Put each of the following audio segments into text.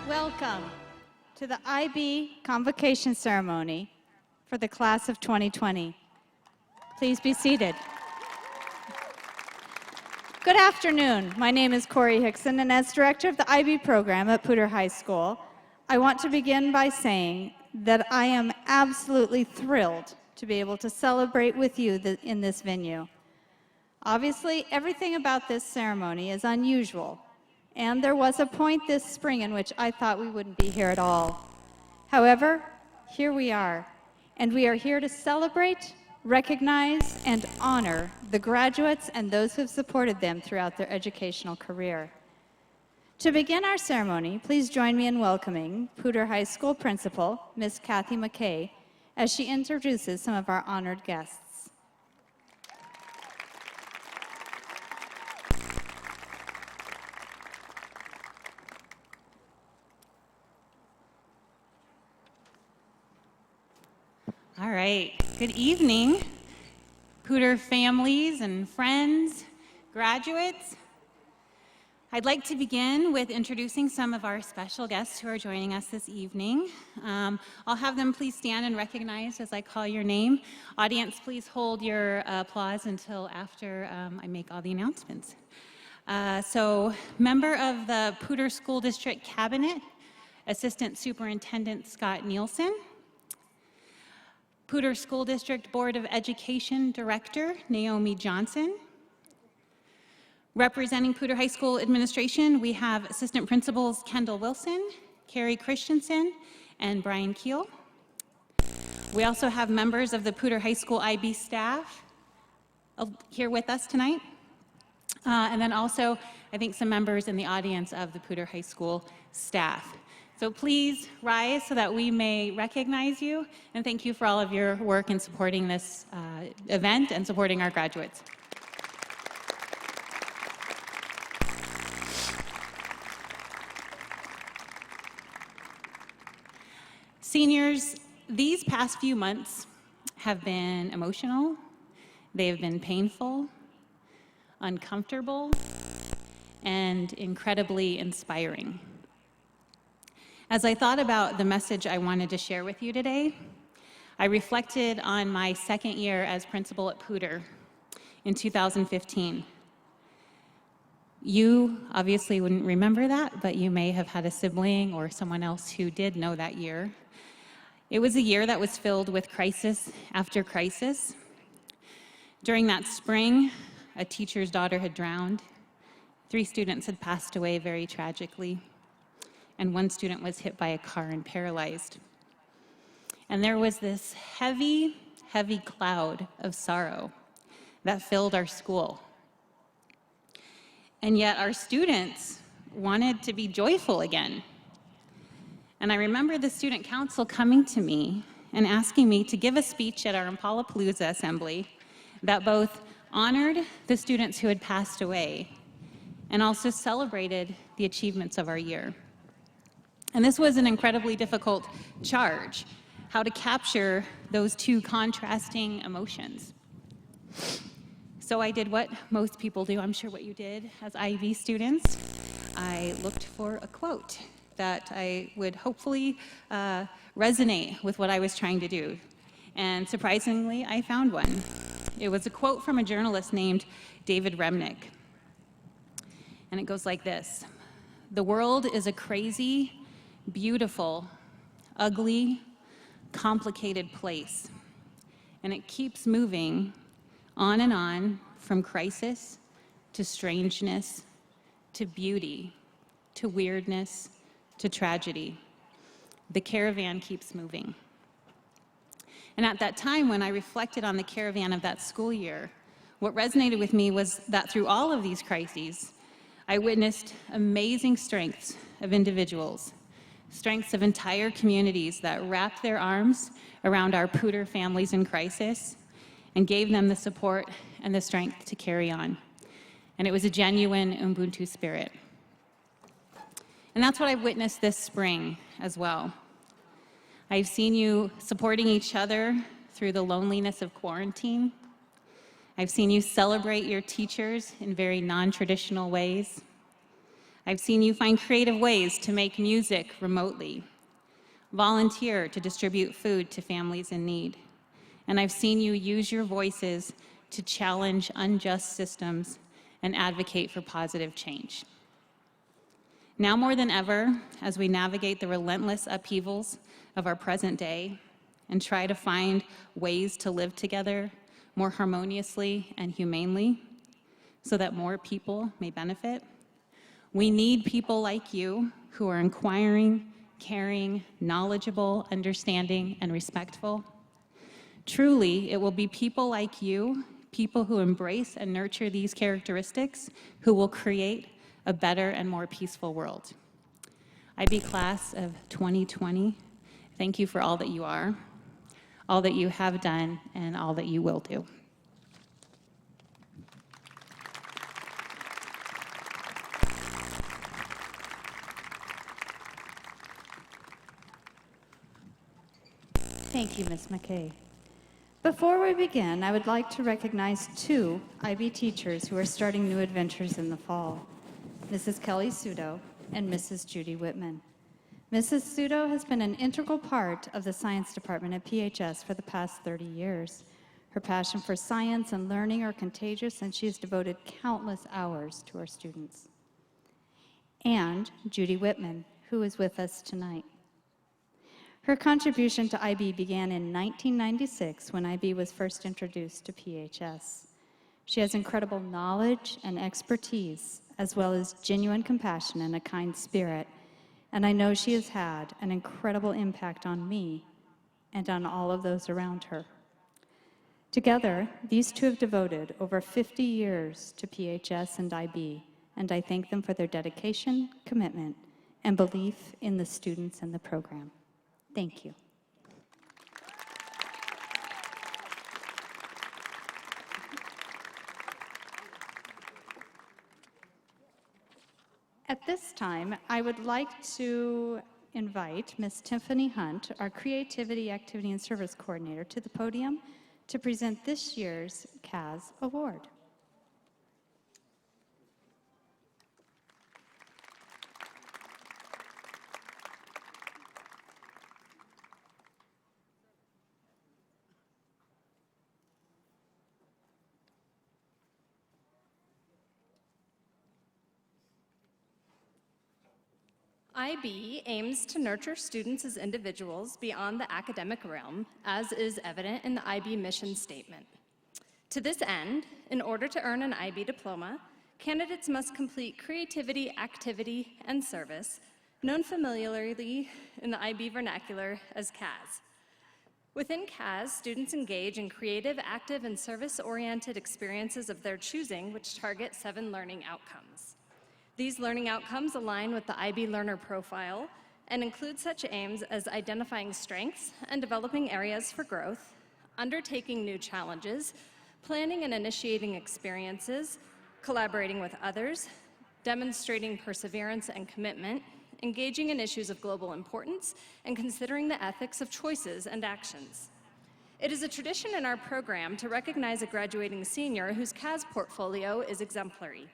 Welcome to the IB Convocation Ceremony for the Class of 2020. Please be seated. Good afternoon. My name is Corey Hickson, and as Director of the IB program at Poudre High School, I want to begin by saying that I am absolutely thrilled to be able to celebrate with you in this venue. Obviously, everything about this ceremony is unusual, and there was a point this spring in which I thought we wouldn't be here at all. However, here we are, and we are here to celebrate, recognize, and honor the graduates and those who have supported them throughout their educational career. To begin our ceremony, please join me in welcoming Poudre High School Principal, Ms. Kathy McKay, as she introduces some of our honored guests. All right, good evening, Poudre families and friends, graduates. I'd like to begin with introducing some of our special guests who are joining us this evening. I'll have them please stand and recognize as I call your name. Audience, please hold your applause until after I make all the announcements. So, member of the Poudre School District Cabinet, Assistant Superintendent Scott Nielsen. Poudre School District Board of Education Director, Naomi Johnson. Representing Poudre High School Administration, we have Assistant Principals Kendall Wilson, Carrie Christensen, and Brian Keel. We also have members of the Poudre High School IB staff here with us tonight. And then also, I think some members in the audience of the Poudre High School staff. So please rise so that we may recognize you, and thank you for all of your work in supporting this event and supporting our graduates. Seniors, these past few months have been emotional, they have been painful, uncomfortable, and incredibly inspiring. As I thought about the message I wanted to share with you today, I reflected on my second year as principal at Poudre in 2015. You obviously wouldn't remember that, but you may have had a sibling or someone else who did know that year. It was a year that was filled with crisis after crisis. During that spring, a teacher's daughter had drowned. 3 students had passed away very tragically, and 1 student was hit by a car and paralyzed. And there was this heavy, heavy cloud of sorrow that filled our school. And yet our students wanted to be joyful again. And I remember the student council coming to me and asking me to give a speech at our Impalapalooza assembly that both honored the students who had passed away and also celebrated the achievements of our year. And this was an incredibly difficult charge, how to capture those 2 contrasting emotions. So I did what most people do, I'm sure what you did as IB students. I looked for a quote that I would hopefully resonate with what I was trying to do. And surprisingly, I found one. It was a quote from a journalist named David Remnick. And it goes like this: "The world is a crazy, beautiful, ugly, complicated place. And it keeps moving on and on, from crisis to strangeness to beauty to weirdness to tragedy. The caravan keeps moving." And at that time, when I reflected on the caravan of that school year, what resonated with me was that through all of these crises, I witnessed amazing strengths of individuals, strengths of entire communities that wrapped their arms around our Poudre families in crisis and gave them the support and the strength to carry on. And it was a genuine Ubuntu spirit. And that's what I've witnessed this spring as well. I've seen you supporting each other through the loneliness of quarantine. I've seen you celebrate your teachers in very non-traditional ways. I've seen you find creative ways to make music remotely, volunteer to distribute food to families in need. And I've seen you use your voices to challenge unjust systems and advocate for positive change. Now more than ever, as we navigate the relentless upheavals of our present day and try to find ways to live together more harmoniously and humanely so that more people may benefit, we need people like you who are inquiring, caring, knowledgeable, understanding, and respectful. Truly, it will be people like you, people who embrace and nurture these characteristics, who will create a better and more peaceful world. IB class of 2020, thank you for all that you are, all that you have done, and all that you will do. Thank you, Ms. McKay. Before we begin, I would like to recognize 2 IB teachers who are starting new adventures in the fall, Mrs. Kelly Sudo and Mrs. Judy Whitman. Mrs. Sudo has been an integral part of the science department at PHS for the past 30 years. Her passion for science and learning are contagious, and she has devoted countless hours to our students. And Judy Whitman, who is with us tonight. Her contribution to IB began in 1996 when IB was first introduced to PHS. She has incredible knowledge and expertise, as well as genuine compassion and a kind spirit, and I know she has had an incredible impact on me and on all of those around her. Together, these 2 have devoted over 50 years to PHS and IB, and I thank them for their dedication, commitment, and belief in the students and the program. Thank you. At this time, I would like to invite Ms. Tiffany Hunt, our Creativity, Activity, and Service Coordinator, to the podium to present this year's CAS Award. IB aims to nurture students as individuals beyond the academic realm, as is evident in the IB mission statement. To this end, in order to earn an IB diploma, candidates must complete creativity, activity, and service, known familiarly in the IB vernacular as CAS. Within CAS, students engage in creative, active, and service-oriented experiences of their choosing, which target 7 learning outcomes. These learning outcomes align with the IB learner profile and include such aims as identifying strengths and developing areas for growth, undertaking new challenges, planning and initiating experiences, collaborating with others, demonstrating perseverance and commitment, engaging in issues of global importance, and considering the ethics of choices and actions. It is a tradition in our program to recognize a graduating senior whose CAS portfolio is exemplary.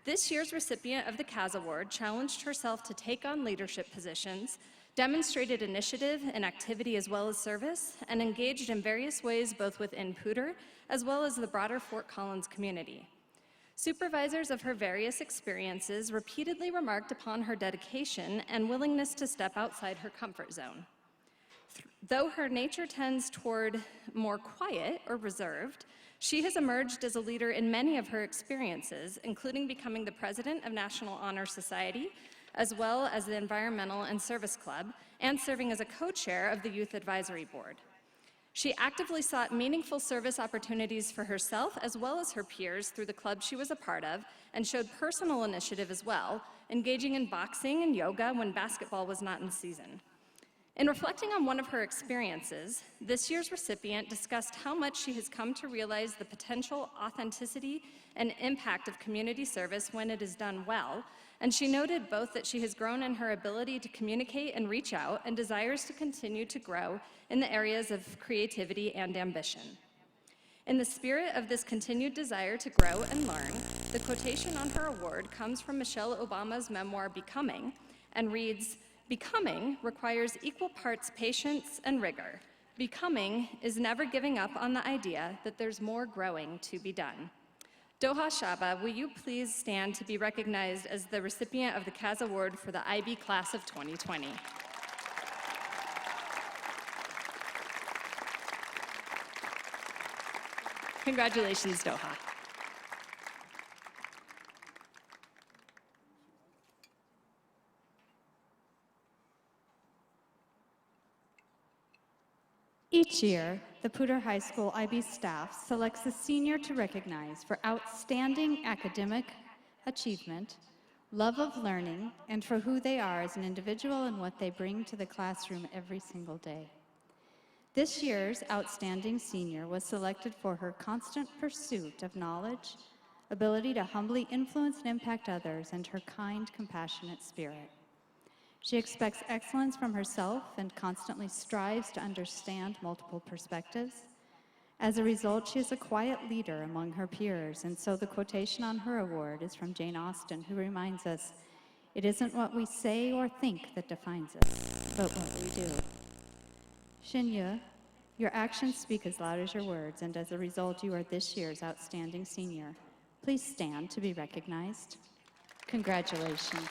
This year's recipient of the CAS Award challenged herself to take on leadership positions, demonstrated initiative and activity as well as service, and engaged in various ways both within Poudre as well as the broader Fort Collins community. Supervisors of her various experiences repeatedly remarked upon her dedication and willingness to step outside her comfort zone. Though her nature tends toward more quiet or reserved, she has emerged as a leader in many of her experiences, including becoming the president of National Honor Society, as well as the Environmental and Service Club, and serving as a co-chair of the Youth Advisory Board. She actively sought meaningful service opportunities for herself as well as her peers through the club she was a part of, and showed personal initiative as well, engaging in boxing and yoga when basketball was not in season. In reflecting on one of her experiences, this year's recipient discussed how much she has come to realize the potential authenticity and impact of community service when it is done well, and she noted both that she has grown in her ability to communicate and reach out and desires to continue to grow in the areas of creativity and ambition. In the spirit of this continued desire to grow and learn, the quotation on her award comes from Michelle Obama's memoir, Becoming, and reads, "Becoming requires equal parts patience and rigor. Becoming is never giving up on the idea that there's more growing to be done." Doha Shaba, will you please stand to be recognized as the recipient of the CAS Award for the IB Class of 2020. Congratulations, Doha. Each year, the Poudre High School IB staff selects a senior to recognize for outstanding academic achievement, love of learning, and for who they are as an individual and what they bring to the classroom every single day. This year's outstanding senior was selected for her constant pursuit of knowledge, ability to humbly influence and impact others, and her kind, compassionate spirit. She expects excellence from herself and constantly strives to understand multiple perspectives. As a result, she is a quiet leader among her peers, and so the quotation on her award is from Jane Austen, who reminds us, "It isn't what we say or think that defines us, but what we do." Xinyu, your actions speak as loud as your words, and as a result, you are this year's outstanding senior. Please stand to be recognized. Congratulations.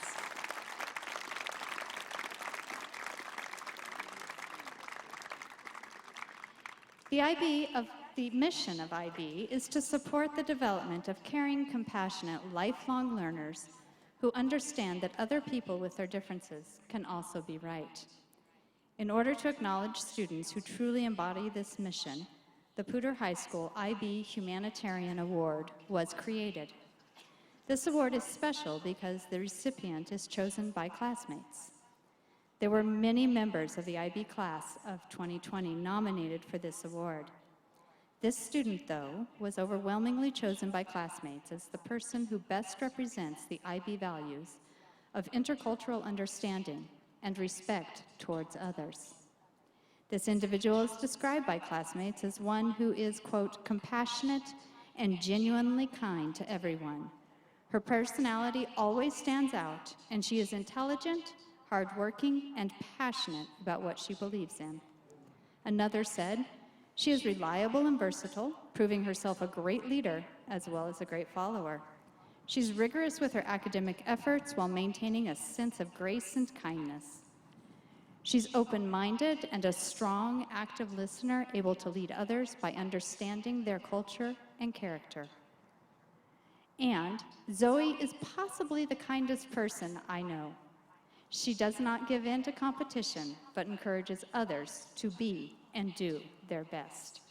The mission of IB is to support the development of caring, compassionate, lifelong learners who understand that other people with their differences can also be right. In order to acknowledge students who truly embody this mission, the Poudre High School IB Humanitarian Award was created. This award is special because the recipient is chosen by classmates. There were many members of the IB class of 2020 nominated for this award. This student, though, was overwhelmingly chosen by classmates as the person who best represents the IB values of intercultural understanding and respect towards others. This individual is described by classmates as one who is, quote, compassionate and genuinely kind to everyone. Her personality always stands out, and she is intelligent, hardworking, and passionate about what she believes in. Another said, "She is reliable and versatile, proving herself a great leader as well as a great follower. She's rigorous with her academic efforts while maintaining a sense of grace and kindness. She's open-minded and a strong, active listener, able to lead others by understanding their culture and character. And Zoe is possibly the kindest person I know. She does not give in to competition, but encourages others to be and do their best.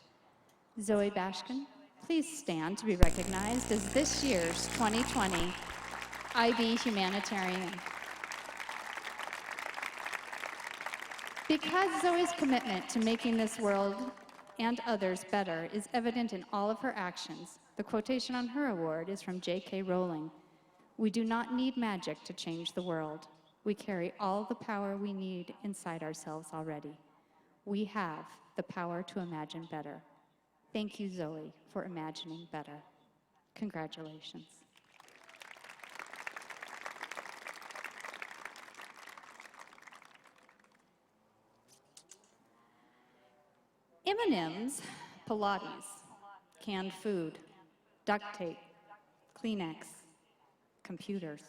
Zoe Bashkin, please stand to be recognized as this year's 2020 IB Humanitarian. Because Zoe's commitment to making this world and others better is evident in all of her actions, the quotation on her award is from J.K. Rowling. "We do not need magic to change the world. We carry all the power we need inside ourselves already. We have the power to imagine better." Thank you, Zoe, for imagining better. Congratulations. M&M's, Pilates, canned food, duct tape, Kleenex, computers.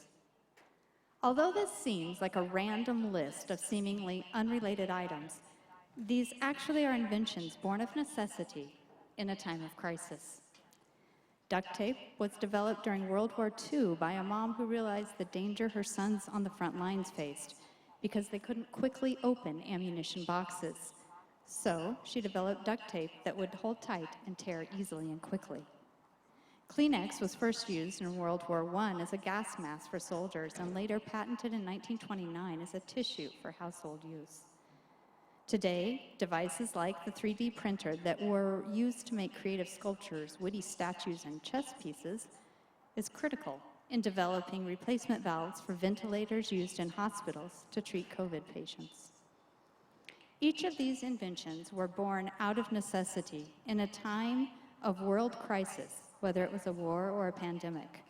Although this seems like a random list of seemingly unrelated items, these actually are inventions born of necessity in a time of crisis. Duct tape was developed during World War II by a mom who realized the danger her sons on the front lines faced because they couldn't quickly open ammunition boxes. So she developed duct tape that would hold tight and tear easily and quickly. Kleenex was first used in World War I as a gas mask for soldiers and later patented in 1929 as a tissue for household use. Today, devices like the 3D printer that were used to make creative sculptures, witty statues, and chess pieces is critical in developing replacement valves for ventilators used in hospitals to treat COVID patients. Each of these inventions were born out of necessity in a time of world crisis, whether it was a war or a pandemic.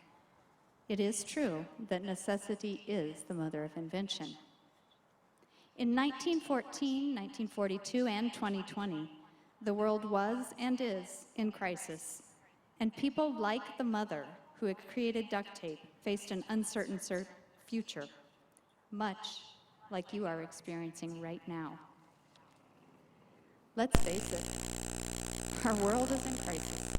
It is true that necessity is the mother of invention. In 1914, 1942, and 2020, the world was and is in crisis, and people like the mother who had created duct tape faced an uncertain future, much like you are experiencing right now. Let's face it, our world is in crisis,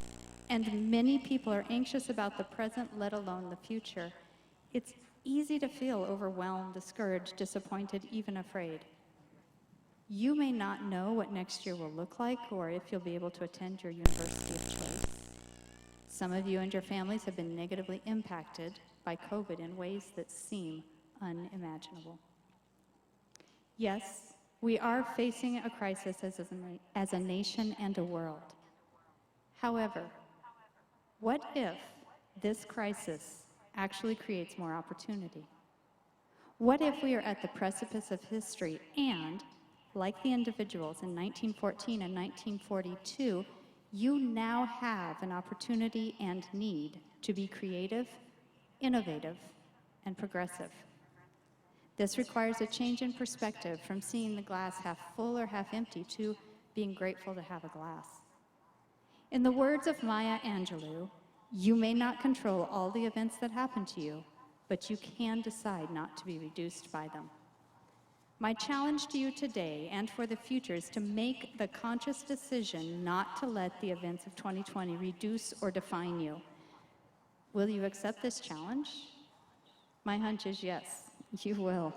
and many people are anxious about the present, let alone the future. It's easy to feel overwhelmed, discouraged, disappointed, even afraid. You may not know what next year will look like or if you'll be able to attend your university of choice. Some of you and your families have been negatively impacted by COVID in ways that seem unimaginable. Yes, we are facing a crisis as a nation and a world. However, what if this crisis actually creates more opportunity? What if we are at the precipice of history and, like the individuals in 1914 and 1942, you now have an opportunity and need to be creative, innovative, and progressive. This requires a change in perspective from seeing the glass half full or half empty to being grateful to have a glass. In the words of Maya Angelou, you may not control all the events that happen to you, but you can decide not to be reduced by them. My challenge to you today and for the future is to make the conscious decision not to let the events of 2020 reduce or define you. Will you accept this challenge? My hunch is yes, you will.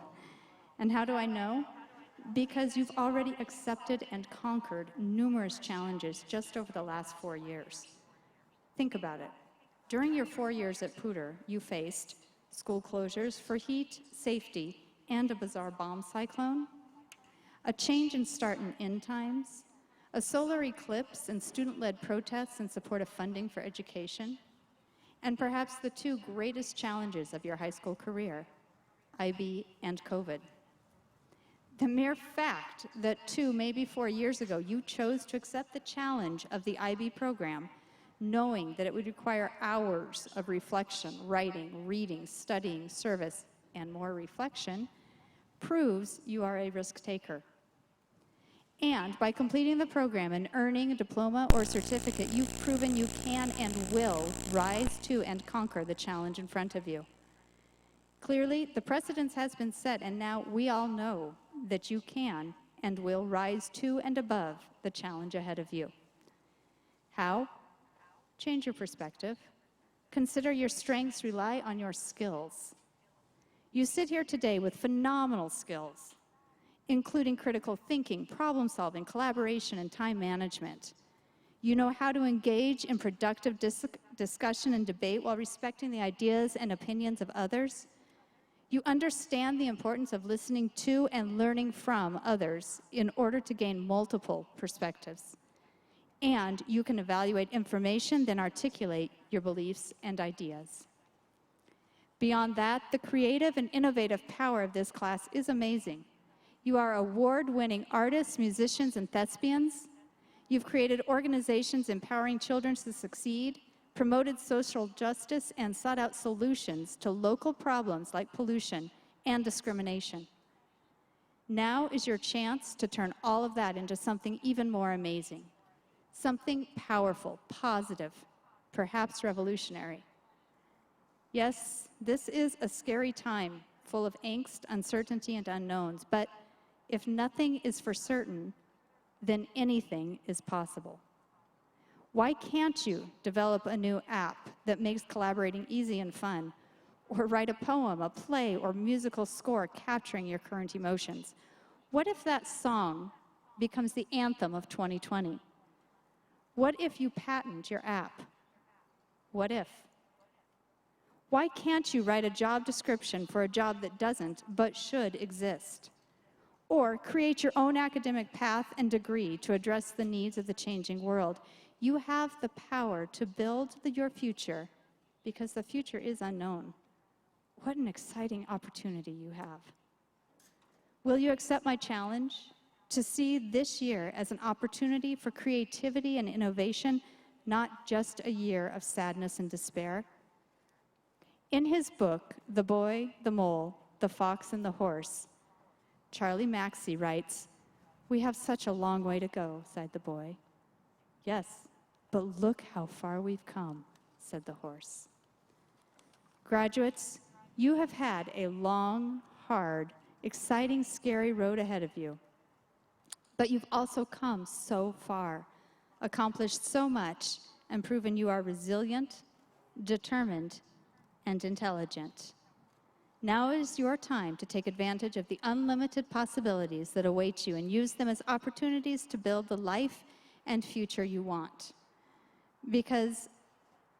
And how do I know? Because you've already accepted and conquered numerous challenges just over the last 4 years. Think about it. During your 4 years at Poudre, you faced school closures for heat, safety, and a bizarre bomb cyclone, a change in start and end times, a solar eclipse and student-led protests in support of funding for education, and perhaps the two greatest challenges of your high school career, IB and COVID. The mere fact that 2, maybe 4 years ago, you chose to accept the challenge of the IB program, knowing that it would require hours of reflection, writing, reading, studying, service, and more reflection, proves you are a risk taker. And by completing the program and earning a diploma or certificate, you've proven you can and will rise to and conquer the challenge in front of you. Clearly, the precedence has been set, and now we all know that you can and will rise to and above the challenge ahead of you. How? Change your perspective. Consider your strengths rely on your skills. You sit here today with phenomenal skills, including critical thinking, problem solving, collaboration, and time management. You know how to engage in productive discussion and debate while respecting the ideas and opinions of others. You understand the importance of listening to and learning from others in order to gain multiple perspectives. And you can evaluate information, then articulate your beliefs and ideas. Beyond that, the creative and innovative power of this class is amazing. You are award-winning artists, musicians, and thespians. You've created organizations empowering children to succeed, promoted social justice, and sought out solutions to local problems like pollution and discrimination. Now is your chance to turn all of that into something even more amazing, something powerful, positive, perhaps revolutionary. Yes, this is a scary time, full of angst, uncertainty, and unknowns, but if nothing is for certain, then anything is possible. Why can't you develop a new app that makes collaborating easy and fun? Or write a poem, a play, or musical score capturing your current emotions? What if that song becomes the anthem of 2020? What if you patent your app? What if? Why can't you write a job description for a job that doesn't but should exist? Or create your own academic path and degree to address the needs of the changing world? You have the power to build your future because the future is unknown. What an exciting opportunity you have. Will you accept my challenge to see this year as an opportunity for creativity and innovation, not just a year of sadness and despair? In his book, The Boy, the Mole, the Fox, and the Horse, Charlie Mackesy writes, "We have such a long way to go," sighed the boy. "Yes, but look how far we've come," said the horse. Graduates, you have had a long, hard, exciting, scary road ahead of you. But you've also come so far, accomplished so much, and proven you are resilient, determined, and intelligent. Now is your time to take advantage of the unlimited possibilities that await you and use them as opportunities to build the life and future you want. Because,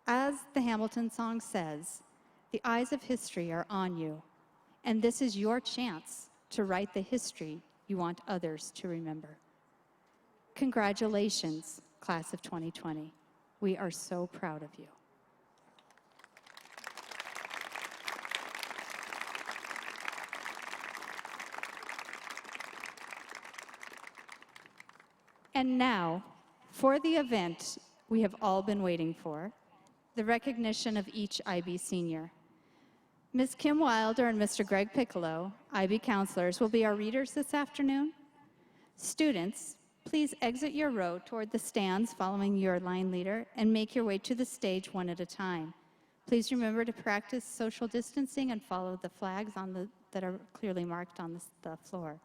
as the Hamilton song says, the eyes of history are on you, and this is your chance to write the history you want others to remember. Congratulations, class of 2020. We are so proud of you. And now, for the event we have all been waiting for, the recognition of each IB senior. Ms. Kim Wilder and Mr. Greg Piccolo, IB counselors, will be our readers this afternoon. Students, please exit your row toward the stands following your line leader and make your way to the stage one at a time. Please remember to practice social distancing and follow the flags that are clearly marked on the floor.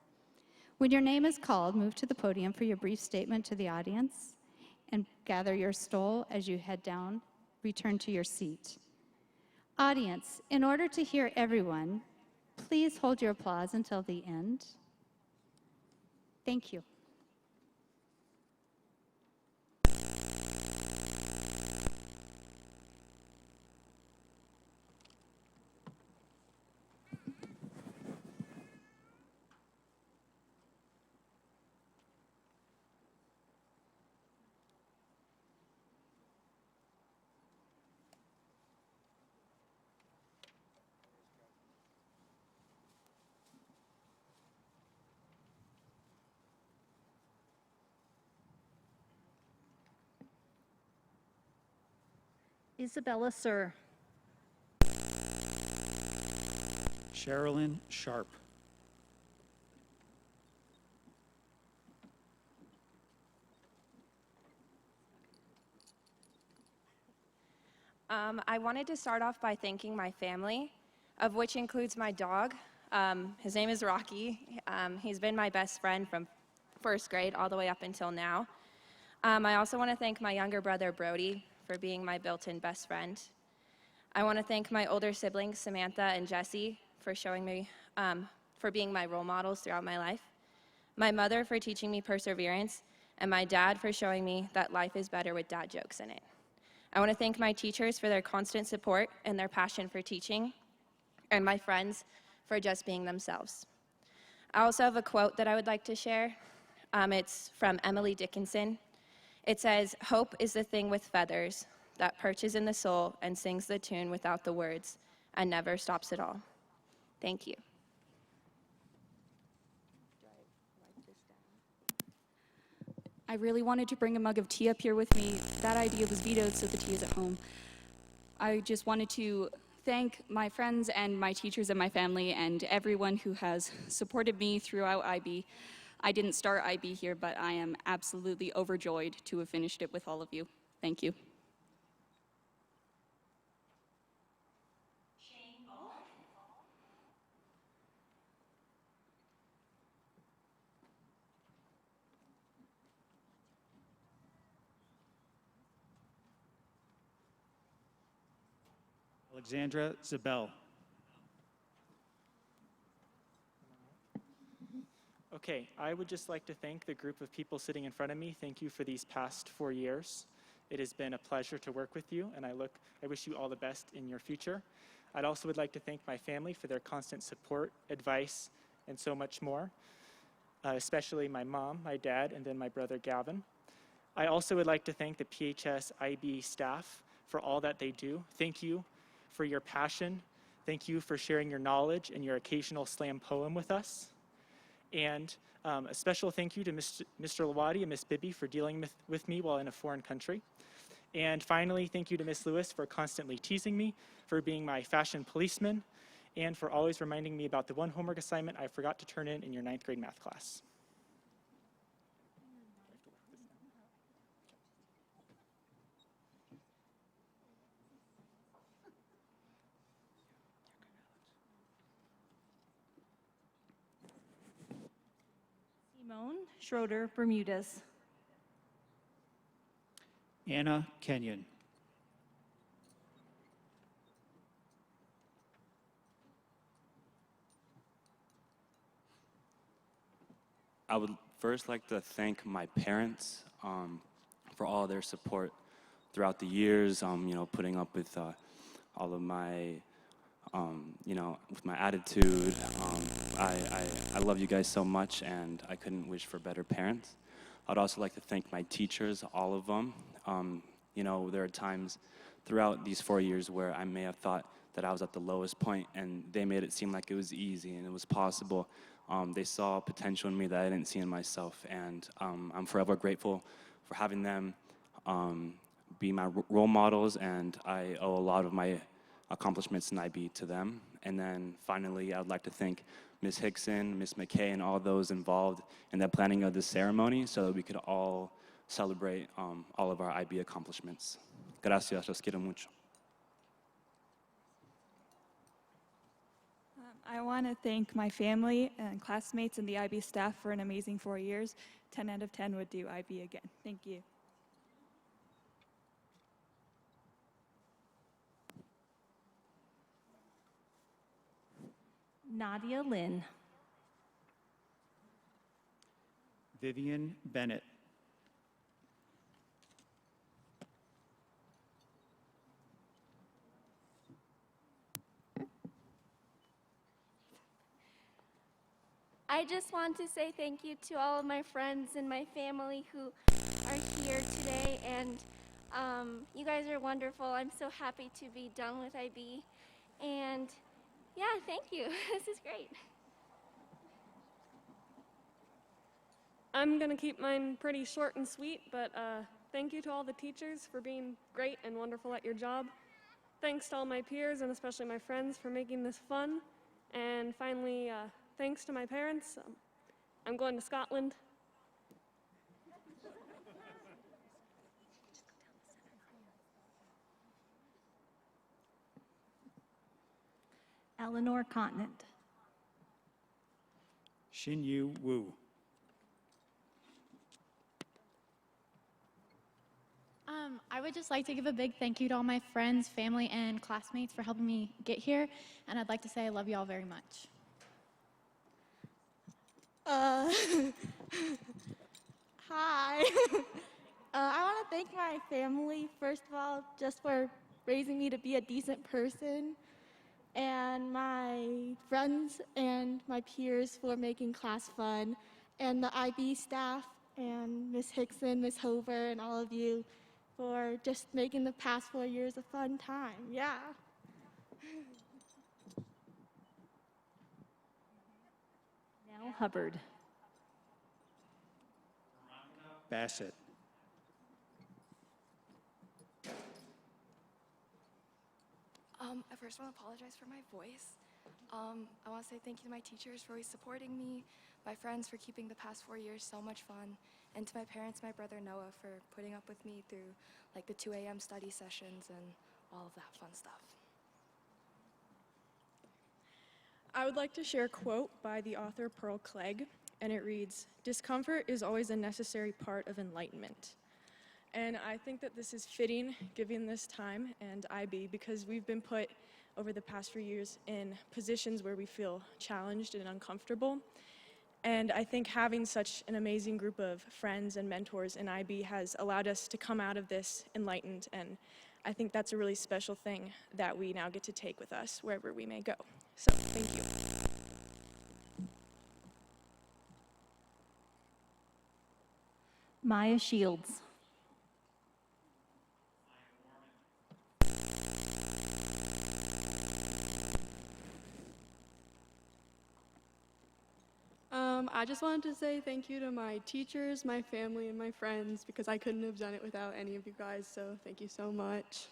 When your name is called, move to the podium for your brief statement to the audience and gather your stole as you head down. Return to your seat. Audience, in order to hear everyone, please hold your applause until the end. Thank you. Isabella Sir. Sherilyn Sharp. I wanted to start off by thanking my family, of which includes my dog. His name is Rocky. He's been my best friend from first grade all the way up until now. I also want to thank my younger brother, Brody, for being my built-in best friend. I want to thank my older siblings, Samantha and Jesse, for showing me, for being my role models throughout my life. My mother for teaching me perseverance, and my dad for showing me that life is better with dad jokes in it. I want to thank my teachers for their constant support and their passion for teaching, and my friends for just being themselves. I also have a quote that I would like to share. It's from Emily Dickinson. It says, "Hope is the thing with feathers that perches in the soul and sings the tune without the words and never stops at all." Thank you. I really wanted to bring a mug of tea up here with me. That idea was vetoed, so the tea is at home. I just wanted to thank my friends and my teachers and my family and everyone who has supported me throughout IB. I didn't start IB here, but I am absolutely overjoyed to have finished it with all of you. Thank you. Alexandra Zabel. Okay, I would just like to thank the group of people sitting in front of me. Thank you for these past 4 years. It has been a pleasure to work with you, and I wish you all the best in your future. I'd also would like to thank my family for their constant support, advice, and so much more, especially my mom, my dad, and then my brother Gavin. I also would like to thank the PHS IB staff for all that they do. Thank you for your passion. Thank you for sharing your knowledge and your occasional slam poem with us. And a special thank you to Mr. Lawadi and Miss Bibby for dealing with me while in a foreign country. And finally, thank you to Miss Lewis for constantly teasing me, for being my fashion policeman, and for always reminding me about the one homework assignment I forgot to turn in your 9th grade math class. Simone Schroeder, Bermudez. Anna Kenyon. I would first like to thank my parents for all their support throughout the years, putting up with all of my, with my attitude. I love you guys so much, and I couldn't wish for better parents. I'd also like to thank my teachers, all of them. There are times throughout these 4 years where I may have thought that I was at the lowest point, and they made it seem like it was easy and it was possible. They saw potential in me that I didn't see in myself, and I'm forever grateful for having them be my role models, and I owe a lot of my accomplishments in IB to them. And then finally, I'd like to thank Ms. Hickson, Ms. McKay, and all those involved in the planning of this ceremony so that we could all celebrate all of our IB accomplishments. Gracias, los quiero mucho. I want to thank my family and classmates and the IB staff for an amazing 4 years. 10 out of 10 would do IB again. Thank you. Nadia Lynn. Vivian Bennett. I just want to say thank you to all of my friends and my family who are here today, and you guys are wonderful. I'm so happy to be done with IB, and yeah, thank you. This is great. I'm going to keep mine pretty short and sweet, but thank you to all the teachers for being great and wonderful at your job. Thanks to all my peers and especially my friends for making this fun. And finally, thanks to my parents. I'm going to Scotland. Eleanor Continent. Xin Yu Wu. I would just like to give a big thank you to all my friends, family, and classmates for helping me get here, and I'd like to say I love you all very much. Hi. I want to thank my family, first of all, just for raising me to be a decent person, and my friends and my peers for making class fun, and the IB staff, and Miss Hickson, Miss Hover, and all of you for just making the past 4 years a fun time. Yeah. Nell Hubbard. Bassett. I first want to apologize for my voice. I want to say thank you to my teachers for always supporting me, my friends for keeping the past 4 years so much fun, and to my parents, my brother Noah for putting up with me through like the 2 a.m. study sessions and all of that fun stuff. I would like to share a quote by the author Pearl Clegg, and it reads, "Discomfort is always a necessary part of enlightenment." And I think that this is fitting given this time and IB because we've been put over the past few years in positions where we feel challenged and uncomfortable. And I think having such an amazing group of friends and mentors in IB has allowed us to come out of this enlightened, and I think that's a really special thing that we now get to take with us wherever we may go. So, thank you. Maya Shields. I just wanted to say thank you to my teachers, my family, and my friends because I couldn't have done it without any of you guys, so thank you so much.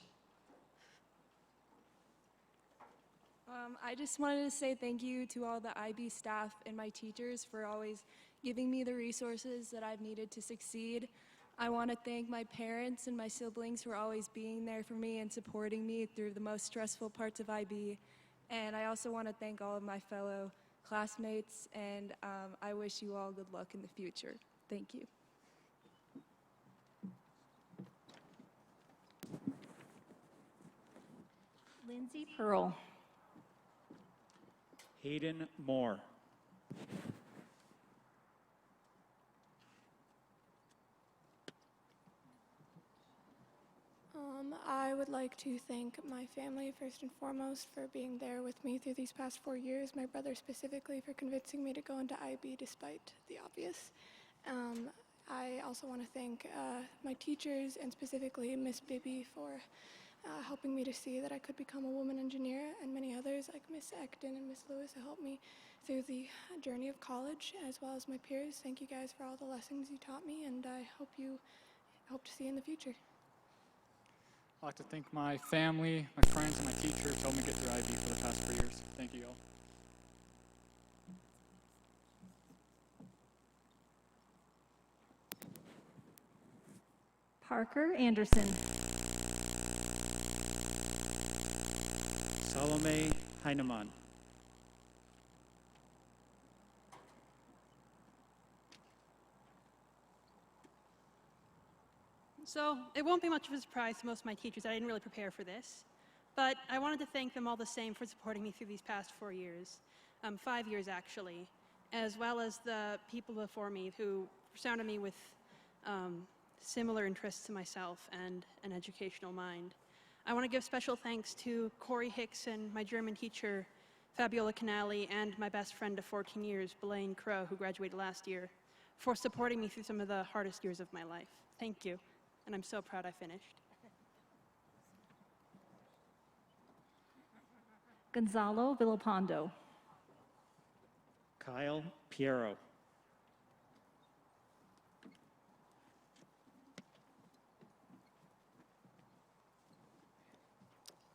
I just wanted to say thank you to all the IB staff and my teachers for always giving me the resources that I've needed to succeed. I want to thank my parents and my siblings for always being there for me and supporting me through the most stressful parts of IB. And I also want to thank all of my fellow classmates, and I wish you all good luck in the future. Thank you. Lindsay Pearl. Hayden Moore. I would like to thank my family first and foremost for being there with me through these past 4 years, my brother specifically for convincing me to go into IB despite the obvious. I also want to thank my teachers and specifically Miss Bibby for helping me to see that I could become a woman engineer, and many others like Miss Ekton and Miss Lewis who helped me through the journey of college, as well as my peers. Thank you guys for all the lessons you taught me, and I hope to see you in the future. I'd like to thank my family, my friends, and my teachers who helped me get through IB for the past 4 years. Thank you all. Parker Anderson. Salome Heinemann. So it won't be much of a surprise to most of my teachers that I didn't really prepare for this, but I wanted to thank them all the same for supporting me through these past 4 years, 5 years actually, as well as the people before me who surrounded me with similar interests to myself and an educational mind. I want to give special thanks to Corey Hickson, my German teacher, Fabiola Canali, and my best friend of 14 years, Belaine Crow, who graduated last year, for supporting me through some of the hardest years of my life. Thank you. And I'm so proud I finished. Gonzalo Villapando. Kyle Piero.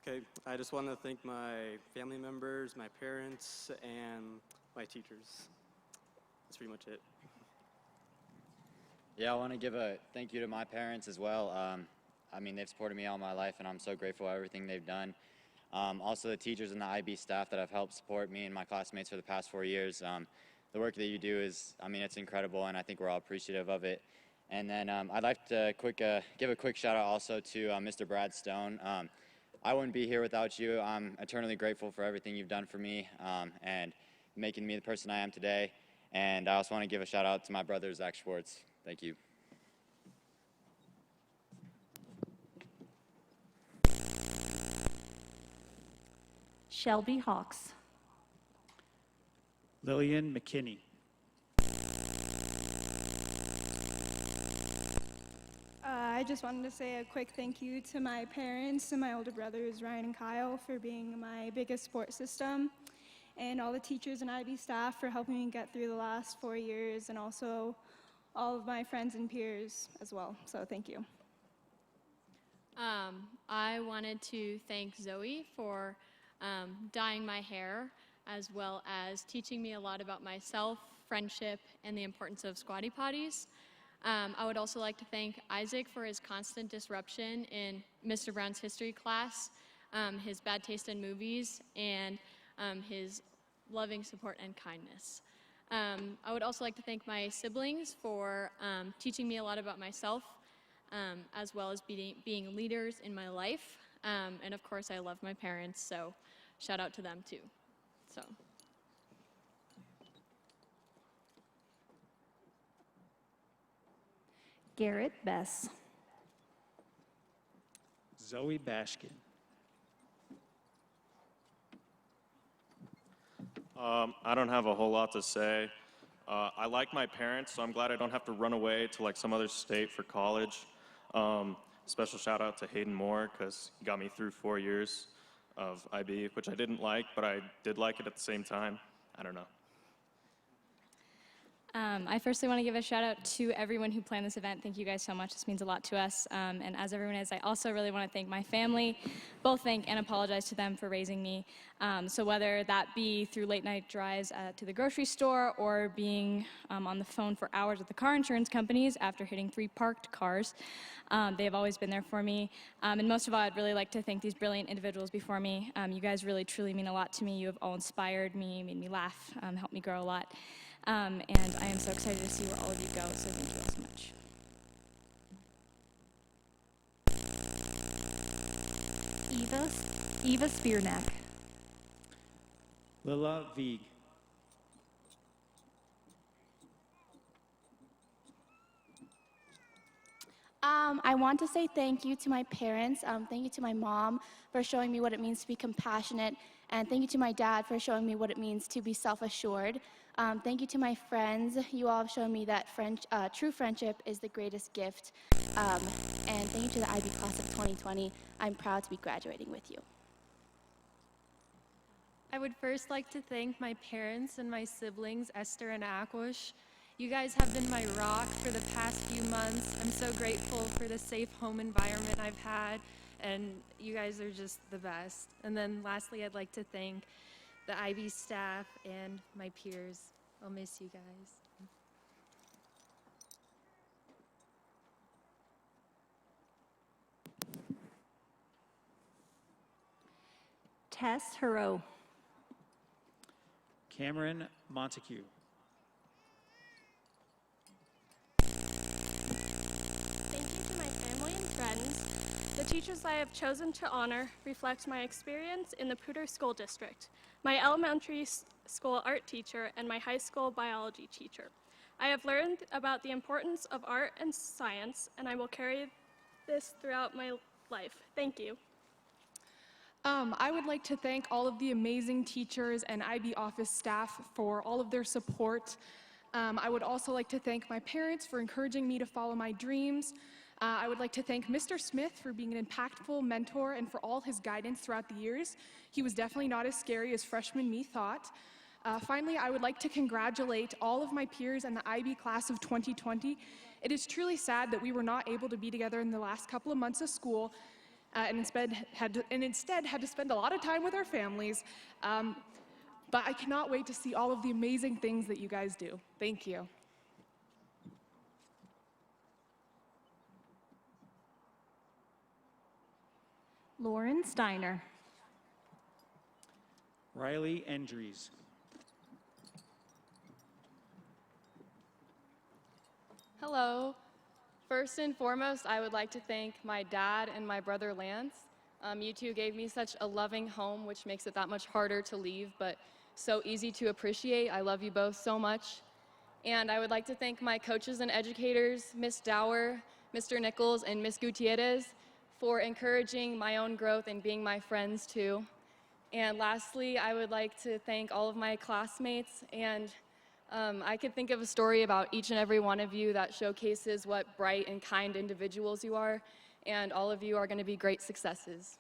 Okay, I just want to thank my family members, my parents, and my teachers. That's pretty much it. Yeah, I want to give a thank you to my parents as well. I mean, they've supported me all my life, and I'm so grateful for everything they've done. Also the teachers and the IB staff that have helped support me and my classmates for the past 4 years. The work that you do is, it's incredible, and I think we're all appreciative of it. And then I'd like to give a quick shout out also to Mr. Brad Stone. I wouldn't be here without you. I'm eternally grateful for everything you've done for me and making me the person I am today. And I also want to give a shout out to my brother, Zach Schwartz. Thank you. Shelby Hawks. Lillian McKinney. I just wanted to say a quick thank you to my parents and my older brothers, Ryan and Kyle, for being my biggest support system, and all the teachers and IB staff for helping me get through the last 4 years, and also all of my friends and peers as well. So thank you. I wanted to thank Zoe for dyeing my hair, as well as teaching me a lot about myself, friendship, and the importance of squatty potties. I would also like to thank Isaac for his constant disruption in Mr. Brown's history class, his bad taste in movies, and his loving support and kindness. I would also like to thank my siblings for teaching me a lot about myself, as well as being leaders in my life. And of course, I love my parents, so shout out to them too. So. Garrett Bess. Zoe Bashkin. I don't have a whole lot to say. I like my parents, so I'm glad I don't have to run away to like some other state for college. Special shout out to Hayden Moore, because he got me through 4 years of IB, which I didn't like, but I did like it at the same time. I don't know. I firstly want to give a shout out to everyone who planned this event. Thank you guys so much. This means a lot to us. And as everyone is, I also really want to thank my family, both thank and apologize to them for raising me. So whether that be through late night drives to the grocery store or being on the phone for hours with the car insurance companies after hitting 3 parked cars, they have always been there for me. And most of all, I'd really like to thank these brilliant individuals before me. You guys really, truly mean a lot to me. You have all inspired me, made me laugh, helped me grow a lot. And I am so excited to see where all of you go, so thank you all so much. Eva Spearnack. Lila Vieg. I want to say thank you to my parents. Thank you to my mom for showing me what it means to be compassionate. And thank you to my dad for showing me what it means to be self-assured. Thank you to my friends. You all have shown me that true friendship is the greatest gift. And thank you to the IB class of 2020. I'm proud to be graduating with you. I would first like to thank my parents and my siblings, Esther and Aquash. You guys have been my rock for the past few months. I'm so grateful for the safe home environment I've had, and you guys are just the best. And then lastly, I'd like to thank the IB staff and my peers. I'll miss you guys. Tess Hurrow. Cameron Montague. Thank you to my family and friends. The teachers I have chosen to honor reflect my experience in the Poudre School District, my elementary school art teacher, and my high school biology teacher. I have learned about the importance of art and science, and I will carry this throughout my life. Thank you. I would like to thank all of the amazing teachers and IB office staff for all of their support. I would also like to thank my parents for encouraging me to follow my dreams. I would like to thank Mr. Smith for being an impactful mentor and for all his guidance throughout the years. He was definitely not as scary as freshman me thought. Finally, I would like to congratulate all of my peers and the IB class of 2020. It is truly sad that we were not able to be together in the last couple of months of school, and instead had to spend a lot of time with our families. But I cannot wait to see all of the amazing things that you guys do. Thank you. Lauren Steiner. Riley Endries. Hello. First and foremost, I would like to thank my dad and my brother Lance. You two gave me such a loving home, which makes it that much harder to leave, but so easy to appreciate. I love you both so much. And I would like to thank my coaches and educators, Miss Dower, Mr. Nichols, and Miss Gutierrez, for encouraging my own growth and being my friends too. And lastly, I would like to thank all of my classmates, and I could think of a story about each and every one of you that showcases what bright and kind individuals you are, and all of you are going to be great successes.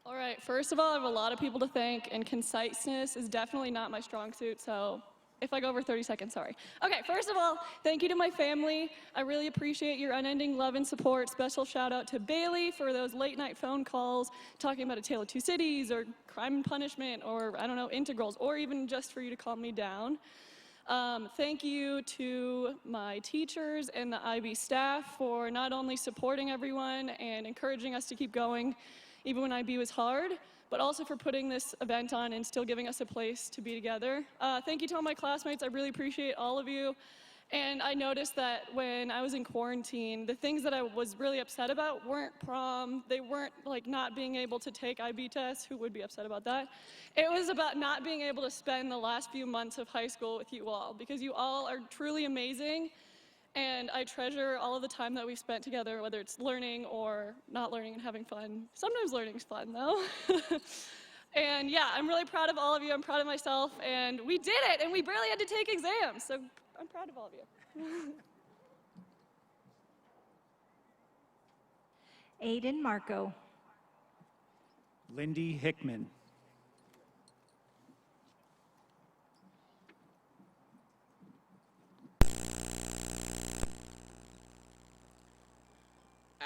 All right, first of all, I have a lot of people to thank, and conciseness is definitely not my strong suit, so if I go over 30 seconds, sorry. Okay, first of all, thank you to my family. I really appreciate your unending love and support. Special shout out to Bailey for those late night phone calls talking about A Tale of Two Cities or Crime and Punishment or, I don't know, integrals, or even just for you to calm me down. Thank you to my teachers and the IB staff for not only supporting everyone and encouraging us to keep going even when IB was hard, but also for putting this event on and still giving us a place to be together. Thank you to all my classmates. I really appreciate all of you. And I noticed that when I was in quarantine, the things that I was really upset about weren't prom. They weren't like not being able to take IB tests. Who would be upset about that? It was about not being able to spend the last few months of high school with you all, because you all are truly amazing. And I treasure all of the time that we've spent together, whether it's learning or not learning and having fun. Sometimes learning's fun, though. And yeah, I'm really proud of all of you. I'm proud of myself. And we did it, and we barely had to take exams. So I'm proud of all of you. Aiden Marco. Lindy Hickman.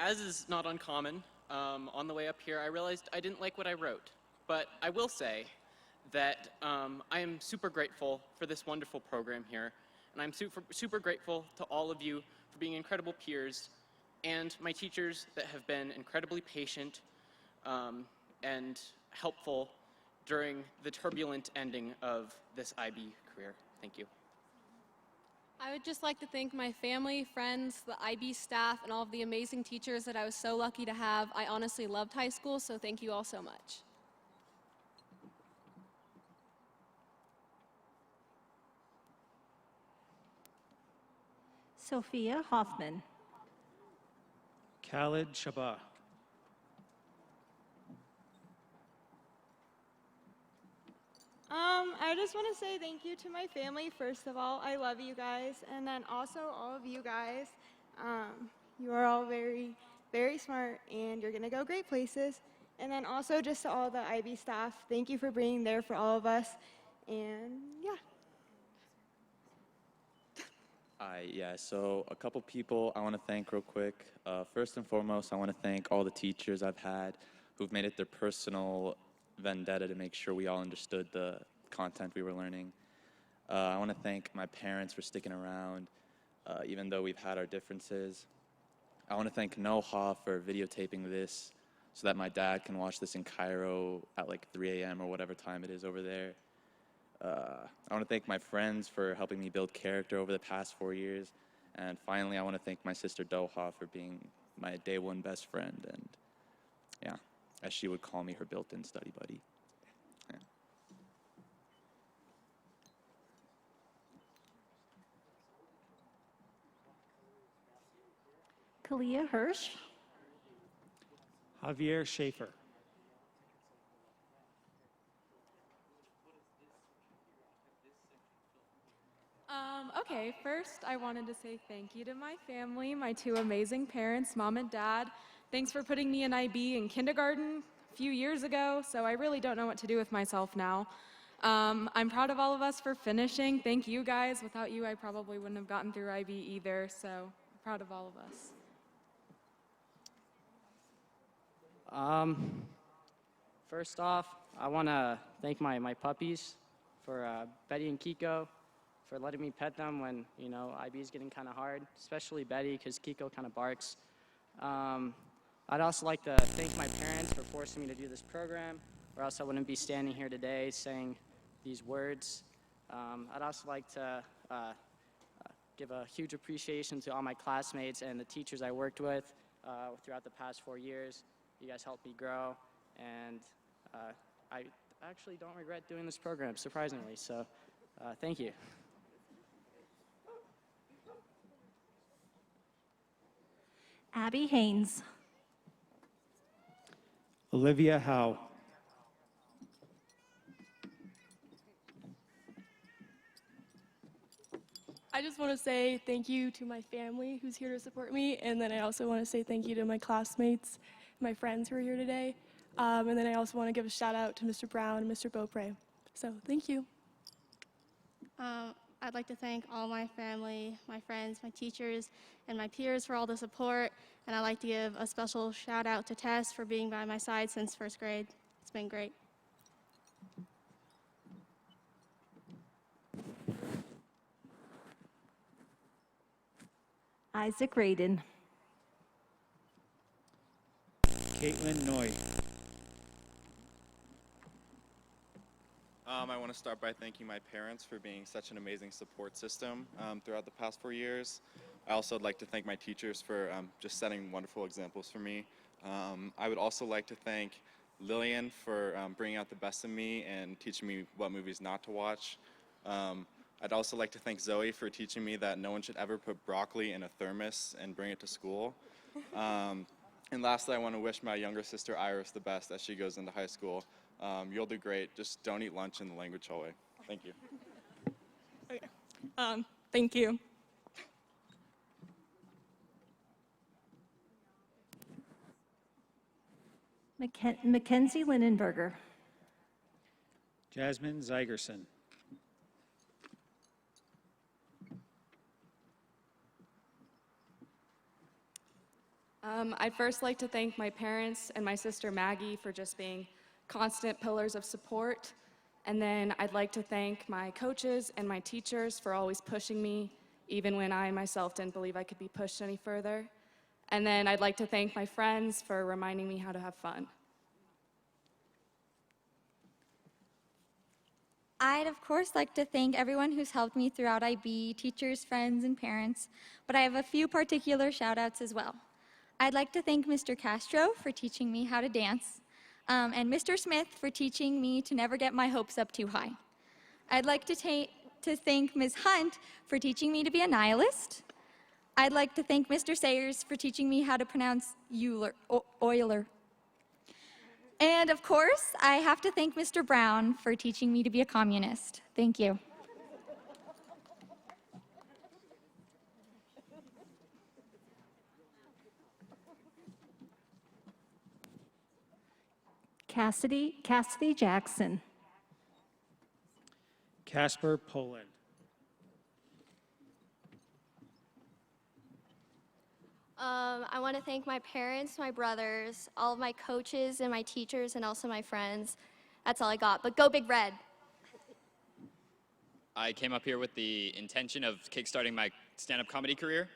As is not uncommon, on the way up here, I realized I didn't like what I wrote. But I will say that I am super grateful for this wonderful program here. And I'm super grateful to all of you for being incredible peers and my teachers that have been incredibly patient and helpful during the turbulent ending of this IB career. Thank you. I would just like to thank my family, friends, the IB staff, and all of the amazing teachers that I was so lucky to have. I honestly loved high school, so thank you all so much. Sophia Hoffman. Khalid Shabah. I just want to say thank you to my family, first of all. I love you guys. And then also all of you guys. You are all very, very smart, and you're going to go great places. And then also just to all the IB staff, thank you for being there for all of us. And yeah. Yeah, so a couple people I want to thank real quick. First and foremost, I want to thank all the teachers I've had who've made it their personal vendetta to make sure we all understood the content we were learning. I want to thank my parents for sticking around, even though we've had our differences. I want to thank NOHA for videotaping this so that my dad can watch this in Cairo at like 3 a.m. or whatever time it is over there. I want to thank my friends for helping me build character over the past 4 years. And finally, I want to thank my sister Doha for being my day one best friend. And yeah, as she would call me, her built-in study buddy. Yeah. Kalia Hirsch. Javier Schaefer. Okay, first I wanted to say thank you to my family, my two amazing parents, Mom and Dad. Thanks for putting me in IB in kindergarten a few years ago, so I really don't know what to do with myself now. I'm proud of all of us for finishing. Thank you guys. Without you, I probably wouldn't have gotten through IB either, so I'm proud of all of us. First off, I want to thank my puppies for Betty and Kiko for letting me pet them when, IB is getting kind of hard, especially Betty because Kiko kind of barks. I'd also like to thank my parents for forcing me to do this program, or else I wouldn't be standing here today saying these words. I'd also like to give a huge appreciation to all my classmates and the teachers I worked with throughout the past 4 years. You guys helped me grow, and I actually don't regret doing this program, surprisingly, so thank you. Abby Haynes. Olivia Howe. I just want to say thank you to my family who's here to support me, and then I also want to say thank you to my classmates, my friends who are here today, and then I also want to give a shout out to Mr. Brown and Mr. Beaupre. So thank you. I'd like to thank all my family, my friends, my teachers, and my peers for all the support, and I'd like to give a special shout out to Tess for being by my side since first grade. It's been great. Isaac Radin. Caitlin Noy. I want to start by thanking my parents for being such an amazing support system throughout the past 4 years. I also would like to thank my teachers for just setting wonderful examples for me. I would also like to thank Lillian for bringing out the best in me and teaching me what movies not to watch. I'd also like to thank Zoe for teaching me that no one should ever put broccoli in a thermos and bring it to school. And lastly, I want to wish my younger sister Iris the best as she goes into high school. You'll do great. Just don't eat lunch in the language hallway. Thank you. Okay. Thank you. Mackenzie Linenberger. Jasmine Zygerson. I'd first like to thank my parents and my sister Maggie for just being constant pillars of support. And then I'd like to thank my coaches and my teachers for always pushing me, even when I myself didn't believe I could be pushed any further. And then I'd like to thank my friends for reminding me how to have fun. I'd of course like to thank everyone who's helped me throughout IB, teachers, friends, and parents, but I have a few particular shout outs as well. I'd like to thank Mr. Castro for teaching me how to dance, and Mr. Smith for teaching me to never get my hopes up too high. I'd like to thank Ms. Hunt for teaching me to be a nihilist. I'd like to thank Mr. Sayers for teaching me how to pronounce Euler. And of course, I have to thank Mr. Brown for teaching me to be a communist. Thank you. Cassidy Jackson. Casper Poland. I want to thank my parents, my brothers, all of my coaches and my teachers, and also my friends. That's all I got, but go Big Red. I came up here with the intention of kickstarting my stand-up comedy career,